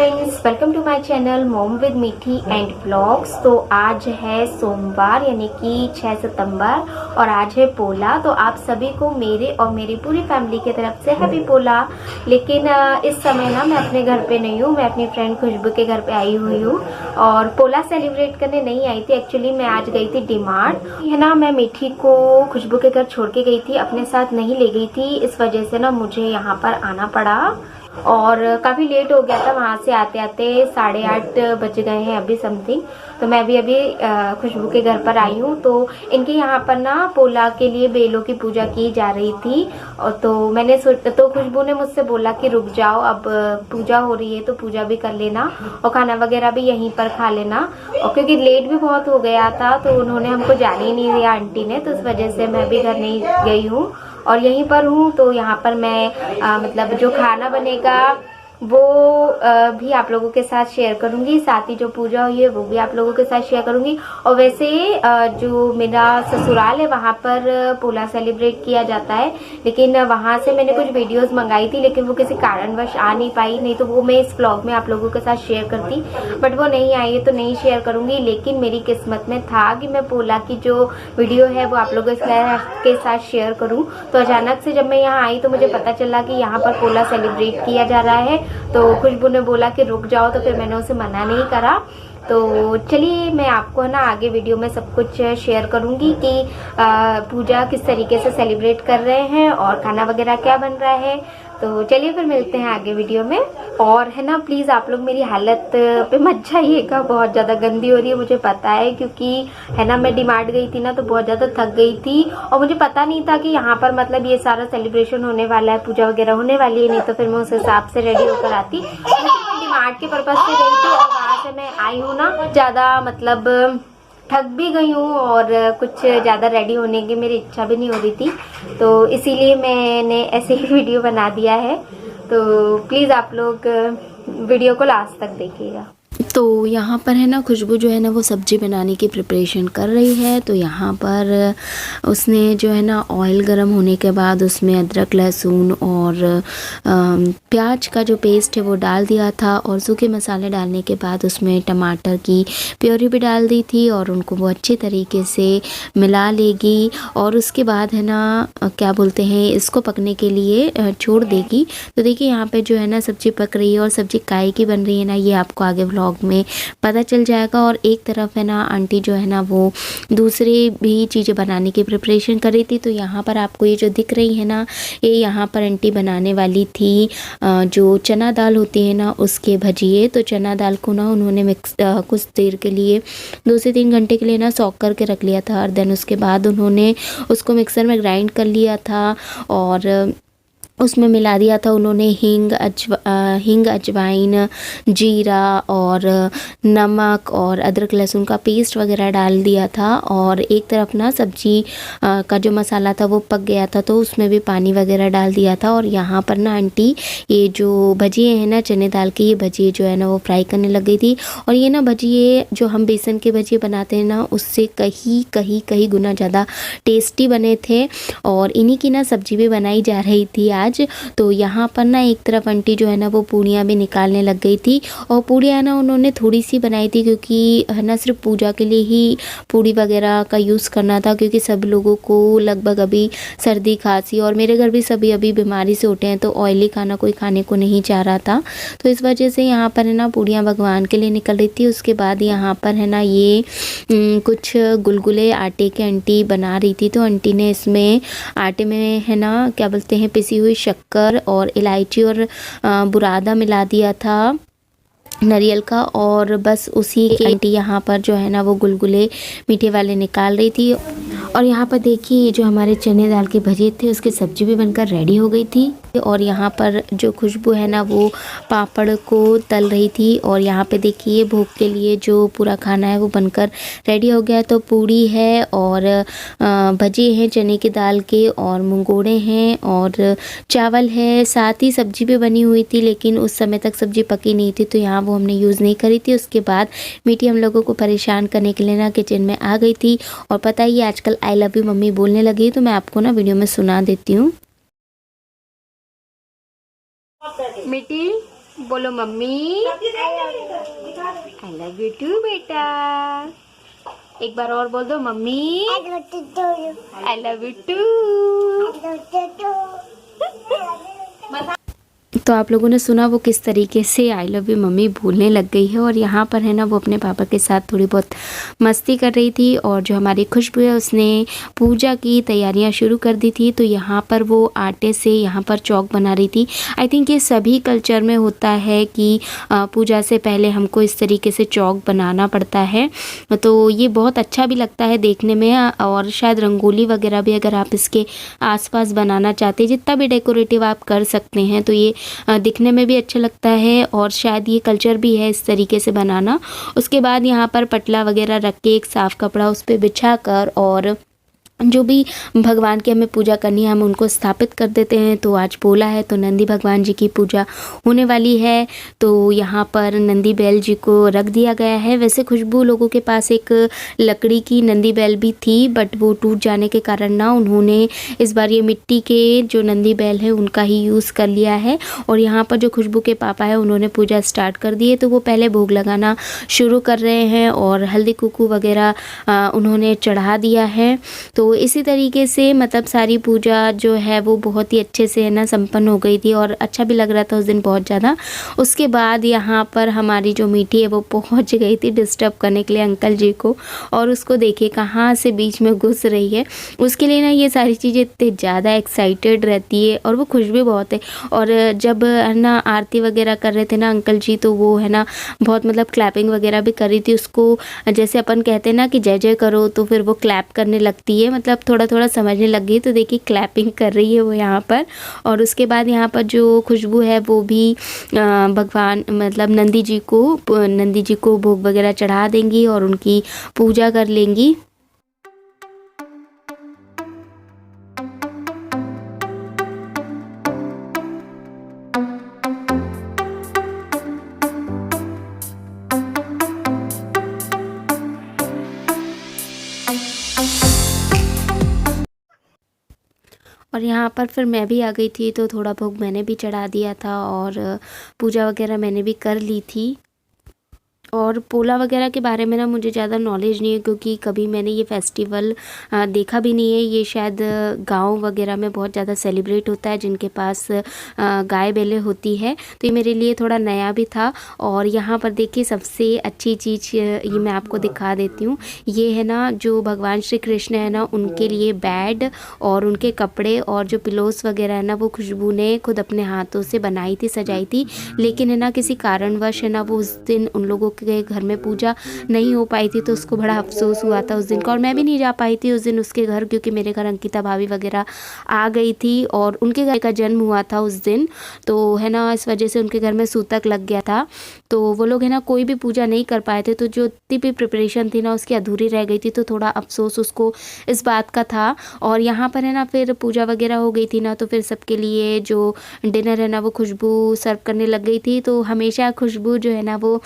Friends, welcome to my channel mom with Mithi and vlogs. तो आज है सोमवार यानी कि 6 सितंबर और आज है पोला। तो आप सभी को मेरे और मेरी पूरी फैमिली की तरफ से हैप्पी पोला। लेकिन इस समय ना मैं अपने घर पे नहीं हूँ, मैं अपनी फ्रेंड खुशबू के घर पे आई हुई हूँ और पोला सेलिब्रेट करने नहीं आई थी। एक्चुअली मैं आज गई थी डीमार्ट, है ना। मैं मीठी को खुशबू के घर छोड़ के गई थी, अपने साथ नहीं ले गई थी। इस वजह से ना मुझे यहाँ पर आना पड़ा और काफ़ी लेट हो गया था। वहाँ से आते आते 8:30 बज गए हैं अभी समथिंग। तो मैं भी अभी खुशबू के घर पर आई हूँ। तो इनके यहाँ पर ना पोला के लिए बेलों की पूजा की जा रही थी और तो मैंने तो खुशबू ने मुझसे बोला कि रुक जाओ, अब पूजा हो रही है तो पूजा भी कर लेना और खाना वगैरह भी यहीं पर खा लेना। और क्योंकि लेट भी बहुत हो गया था तो उन्होंने हमको जाने ही नहीं दिया आंटी ने, तो इस वजह से मैं भी घर नहीं गई हूँ और यहीं पर हूँ। तो यहाँ पर मैं मतलब जो खाना बनेगा वो भी आप लोगों के साथ शेयर करूँगी, साथ ही जो पूजा हुई है वो भी आप लोगों के साथ शेयर करूँगी। और वैसे जो मेरा ससुराल है वहाँ पर पोला सेलिब्रेट किया जाता है, लेकिन वहाँ से मैंने कुछ वीडियोस मंगाई थी लेकिन वो किसी कारणवश आ नहीं पाई, नहीं तो वो मैं इस व्लॉग में आप लोगों के साथ शेयर करती, बट वो नहीं आई है तो नहीं शेयर करूँगी। लेकिन मेरी किस्मत में था कि मैं पोला की जो वीडियो है वो आप लोगों के साथ शेयर करूँ। तो अचानक से जब मैं यहाँ आई तो मुझे पता चला कि यहाँ पर पोला सेलिब्रेट किया जा रहा है। तो खुशबू ने बोला कि रुक जाओ, तो फिर मैंने उसे मना नहीं करा। तो चलिए मैं आपको ना आगे वीडियो में सब कुछ शेयर करूंगी कि पूजा किस तरीके से सेलिब्रेट कर रहे हैं और खाना वगैरह क्या बन रहा है। तो चलिए फिर मिलते हैं आगे वीडियो में। और है ना, प्लीज़ आप लोग मेरी हालत पे मत जाइएगा, बहुत ज़्यादा गंदी हो रही है मुझे पता है, क्योंकि है ना मैं डीमार्ट गई थी ना तो बहुत ज़्यादा थक गई थी और मुझे पता नहीं था कि यहाँ पर मतलब ये सारा सेलिब्रेशन होने वाला है, पूजा वगैरह होने वाली है, नहीं तो फिर मैं उस हिसाब से रेडी होकर आती। डीमार्ट के पर्पज़ से गई थी और वहाँ से मैं आई हूँ ना ज़्यादा मतलब थक भी गई हूँ और कुछ ज़्यादा रेडी होने की मेरी इच्छा भी नहीं हो रही थी, तो इसीलिए मैंने ऐसे ही वीडियो बना दिया है। तो प्लीज़ आप लोग वीडियो को लास्ट तक देखिएगा। तो यहाँ पर है ना खुशबू जो है ना वो सब्ज़ी बनाने की प्रिपरेशन कर रही है। तो यहाँ पर उसने जो है ना ऑयल गरम होने के बाद उसमें अदरक लहसुन और प्याज का जो पेस्ट है वो डाल दिया था और सूखे मसाले डालने के बाद उसमें टमाटर की प्योरी भी डाल दी थी और उनको वो अच्छे तरीके से मिला लेगी और उसके बाद है ना क्या बोलते हैं इसको पकने के लिए छोड़ देगी। तो देखिए यहाँ पे जो है ना सब्ज़ी पक रही है और सब्ज़ी काहे की बन रही है ना ये आपको आगे व्लॉग में पता चल जाएगा। और एक तरफ है ना आंटी जो है ना वो दूसरी भी चीज़ें बनाने की प्रिपरेशन कर रही थी। तो यहाँ पर आपको ये जो दिख रही है ना ये यहाँ पर आंटी बनाने वाली थी जो चना दाल होती है ना उसके भजिए। तो चना दाल को ना उन्होंने कुछ देर के लिए 2 से 3 घंटे के लिए ना सॉक करके रख लिया था और देन उसके बाद उन्होंने उसको मिक्सर में ग्राइंड कर लिया था और उसमें मिला दिया था उन्होंने हींग, अजवाइन, जीरा और नमक और अदरक लहसुन का पेस्ट वगैरह डाल दिया था। और एक तरफ ना सब्जी का जो मसाला था वो पक गया था तो उसमें भी पानी वगैरह डाल दिया था। और यहाँ पर ना आंटी ये जो भजिए हैं ना चने दाल की, ये भजिए जो है ना वो फ्राई करने लग गई थी। और ये ना भजिए जो हम बेसन के भजिए बनाते हैं ना उससे कहीं गुना ज़्यादा टेस्टी बने थे और इन्हीं की ना सब्जी भी बनाई जा रही थी आज। तो यहाँ पर ना एक तरफ आंटी जो है ना वो पूड़ियाँ भी निकालने लग गई थी और पूड़ियाँ ना उन्होंने थोड़ी सी बनाई थी क्योंकि है ना सिर्फ पूजा के लिए ही पूड़ी वगैरह का यूज़ करना था, क्योंकि सब लोगों को लगभग अभी सर्दी खांसी और मेरे घर भी सभी अभी बीमारी से उठे हैं तो ऑयली खाना कोई खाने को नहीं चाह रहा था। तो इस वजह से यहाँ पर है ना पूड़ियाँ भगवान के लिए निकल रही थी। उसके बाद यहाँ पर है ना ये कुछ गुलगुले आटे के आंटी बना रही थी। तो आंटी ने इसमें आटे में है ना क्या बोलते हैं पिसी हुई शक्कर और इलायची और बुरादा मिला दिया था नारियल का और बस उसी की आंटी यहाँ पर जो है ना वो गुलगुले मीठे वाले निकाल रही थी। और यहाँ पर देखिए जो हमारे चने दाल के भजिए थे उसकी सब्जी भी बनकर रेडी हो गई थी। और यहाँ पर जो खुशबू है ना वो पापड़ को तल रही थी। और यहाँ पे देखिए भोग के लिए जो पूरा खाना है वो बनकर रेडी हो गया। तो पूड़ी है और भजिए हैं चने की दाल के और मुंगोड़े हैं और चावल है, साथ ही सब्जी भी बनी हुई थी लेकिन उस समय तक सब्जी पकी नहीं थी तो यहाँ वो हमने यूज़ नहीं करी थी। उसके बाद मीठी हम लोगों को परेशान करने के लिए ना किचन में आ गई थी। और पता ही आजकल आई लव यू मम्मी बोलने लगी, तो मैं आपको ना वीडियो में सुना देती हूँ। मीठी बोलो mummy I love you too बेटा। एक बार और बोल दो mummy I love you too. तो आप लोगों ने सुना वो किस तरीके से आई लव यू मम्मी बोलने लग गई है। और यहाँ पर है ना वो अपने पापा के साथ थोड़ी बहुत मस्ती कर रही थी। और जो हमारी खुशबू है उसने पूजा की तैयारियाँ शुरू कर दी थी। तो यहाँ पर वो आटे से यहाँ पर चौक बना रही थी। आई थिंक ये सभी कल्चर में होता है कि पूजा से पहले हमको इस तरीके से चौक बनाना पड़ता है। तो ये बहुत अच्छा भी लगता है देखने में। और शायद रंगोली वगैरह भी अगर आप इसके आसपास बनाना चाहते हैं, जितना भी डेकोरेटिव आप कर सकते हैं, तो ये दिखने में भी अच्छा लगता है। और शायद ये कल्चर भी है इस तरीके से बनाना। उसके बाद यहाँ पर पटला वगैरह रख के एक साफ़ कपड़ा उस पर बिछा कर और जो भी भगवान की हमें पूजा करनी है हम उनको स्थापित कर देते हैं। तो आज पोला है तो नंदी भगवान जी की पूजा होने वाली है। तो यहाँ पर नंदी बैल जी को रख दिया गया है। वैसे खुशबू लोगों के पास एक लकड़ी की नंदी बैल भी थी, बट वो टूट जाने के कारण ना उन्होंने इस बार ये मिट्टी के जो नंदी बैल है उनका ही यूज़ कर लिया है। और यहाँ पर जो खुशबू के पापा है उन्होंने पूजा स्टार्ट कर दी है। तो वो पहले भोग लगाना शुरू कर रहे हैं और हल्दी कुकू वगैरह उन्होंने चढ़ा दिया है। तो इसी तरीके से मतलब सारी पूजा जो है वो बहुत ही अच्छे से है ना संपन्न हो गई थी और अच्छा भी लग रहा था उस दिन बहुत ज़्यादा। उसके बाद यहाँ पर हमारी जो मीठी है वो पहुँच गई थी डिस्टर्ब करने के लिए अंकल जी को। और उसको देखिए कहाँ से बीच में घुस रही है। उसके लिए ना ये सारी चीज़ें इतनी ज़्यादा एक्साइटेड रहती है और वो खुश भी बहुत है। और जब है ना आरती वगैरह कर रहे थे ना अंकल जी, तो वो है ना बहुत मतलब क्लैपिंग वगैरह भी कर रही थी। उसको जैसे अपन कहते हैं ना कि जय जय करो, तो फिर वो क्लैप करने लगती है, मतलब थोड़ा थोड़ा समझने लग गई। तो देखिए क्लैपिंग कर रही है वो यहाँ पर। और उसके बाद यहाँ पर जो खुशबू है वो भी भगवान मतलब नंदी जी को भोग वगैरह चढ़ा देंगी और उनकी पूजा कर लेंगी। और यहाँ पर फिर मैं भी आ गई थी, तो थोड़ा भोग मैंने भी चढ़ा दिया था और पूजा वगैरह मैंने भी कर ली थी। और पोला वगैरह के बारे में ना मुझे ज़्यादा नॉलेज नहीं है, क्योंकि कभी मैंने ये फेस्टिवल देखा भी नहीं है। ये शायद गांव वगैरह में बहुत ज़्यादा सेलिब्रेट होता है जिनके पास गाय बैलें होती है। तो ये मेरे लिए थोड़ा नया भी था। और यहाँ पर देखिए सबसे अच्छी चीज़ ये मैं आपको दिखा देती हूँ। ये है ना जो भगवान श्री कृष्ण है ना उनके लिए बेड और उनके कपड़े और जो पिलोस वगैरह है ना वो खुशबू ने खुद अपने हाथों से बनाई थी, सजाई थी। लेकिन है ना किसी कारणवश है ना वो उस दिन उन लोगों के घर में पूजा नहीं हो पाई थी, तो उसको बड़ा अफसोस हुआ था उस दिन का। और मैं भी नहीं जा पाई थी उस दिन उसके घर, क्योंकि मेरे घर अंकिता भाभी वगैरह आ गई थी और उनके घर का जन्म हुआ था उस दिन। तो है ना इस वजह से उनके घर में सूतक लग गया था, तो वो लोग है ना कोई भी पूजा नहीं कर पाए थे। तो जो इतनी भी प्रिपरेशन थी ना उसकी अधूरी रह गई थी, तो थोड़ा अफसोस उसको इस बात का था। और यहाँ पर है ना फिर पूजा वगैरह हो गई थी ना, तो फिर सबके लिए जो डिनर है ना वो खुशबू सर्व करने लग गई थी। तो हमेशा खुशबू जो है ना वो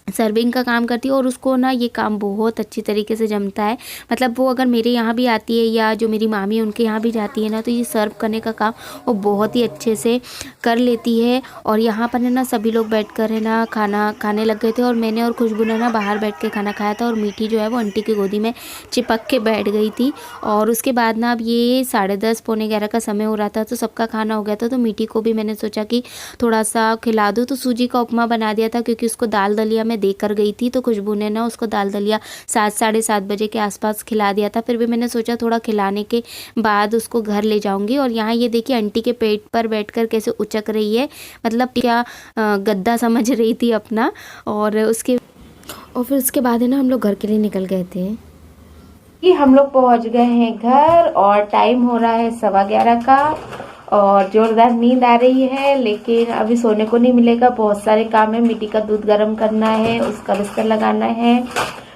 सर्विंग का काम करती है और उसको ना ये काम बहुत अच्छी तरीके से जमता है। मतलब वो अगर मेरे यहाँ भी आती है या जो मेरी मामी है उनके यहाँ भी जाती है ना, तो ये सर्व करने का काम वो बहुत ही अच्छे से कर लेती है। और यहाँ पर है ना सभी लोग बैठकर है ना खाना खाने लग गए थे और मैंने और खुशबू ने ना बाहर बैठ के खाना खाया था। और मीठी जो है वो आंटी की गोदी में चिपक के बैठ गई थी। और उसके बाद ना अब ये 10:30 पौने 11 का समय हो रहा था, तो सबका खाना हो गया था। तो मीठी को भी मैंने सोचा कि थोड़ा सा खिला दूँ, तो सूजी का उपमा बना दिया था, क्योंकि उसको दाल दलिया में देकर गई थी। तो खुशबू ने ना उसको दाल दलिया 7 साढ़े 7 बजे के आसपास खिला दिया था। फिर भी मैंने सोचा थोड़ा खिलाने के बाद उसको घर ले जाऊंगी। और यहाँ ये देखिए आंटी के पेट पर बैठकर कैसे उचक रही है, मतलब क्या गद्दा समझ रही थी अपना। और फिर उसके बाद है ना हम लोग घर के लिए निकल गए थे कि हम लोग पहुंच गए हैं घर और टाइम हो रहा है 11:15 का और जोरदार नींद आ रही है, लेकिन अभी सोने को नहीं मिलेगा। बहुत सारे काम है। मिट्टी का दूध गर्म करना है, उसका बिस्तर लगाना है,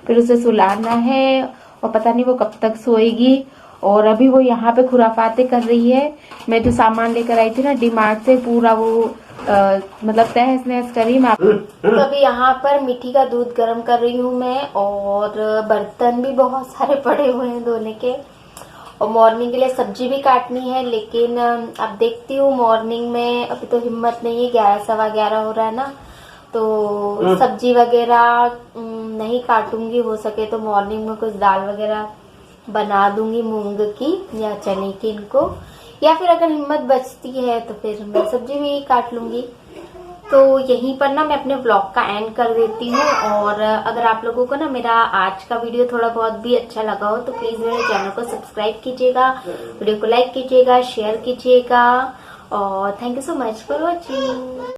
फिर उसे सुलाना है और पता नहीं वो कब तक सोएगी। और अभी वो यहाँ पे खुराफाते कर रही है। मैं जो सामान लेकर आई थी ना डीमार्ट से, पूरा वो मतलब तहस नहस करी मैं। तो अभी यहाँ पर मिट्टी का दूध गर्म कर रही हूँ मैं, और बर्तन भी बहुत सारे पड़े हुए हैं धोने के। और मॉर्निंग के लिए सब्जी भी काटनी है, लेकिन अब देखती हूँ मॉर्निंग में अभी तो हिम्मत नहीं है, 11 सवा 11 हो रहा है ना, तो सब्जी वगैरह नहीं काटूंगी। हो सके तो मॉर्निंग में कुछ दाल वगैरह बना दूंगी मूंग की या चने की इनको, या फिर अगर हिम्मत बचती है तो फिर मैं सब्जी भी काट लूंगी। तो यहीं पर ना मैं अपने व्लॉग का एंड कर देती हूँ। और अगर आप लोगों को ना मेरा आज का वीडियो थोड़ा बहुत भी अच्छा लगा हो तो प्लीज मेरे चैनल को सब्सक्राइब कीजिएगा, वीडियो को लाइक कीजिएगा, शेयर कीजिएगा, और thank you so much for watching.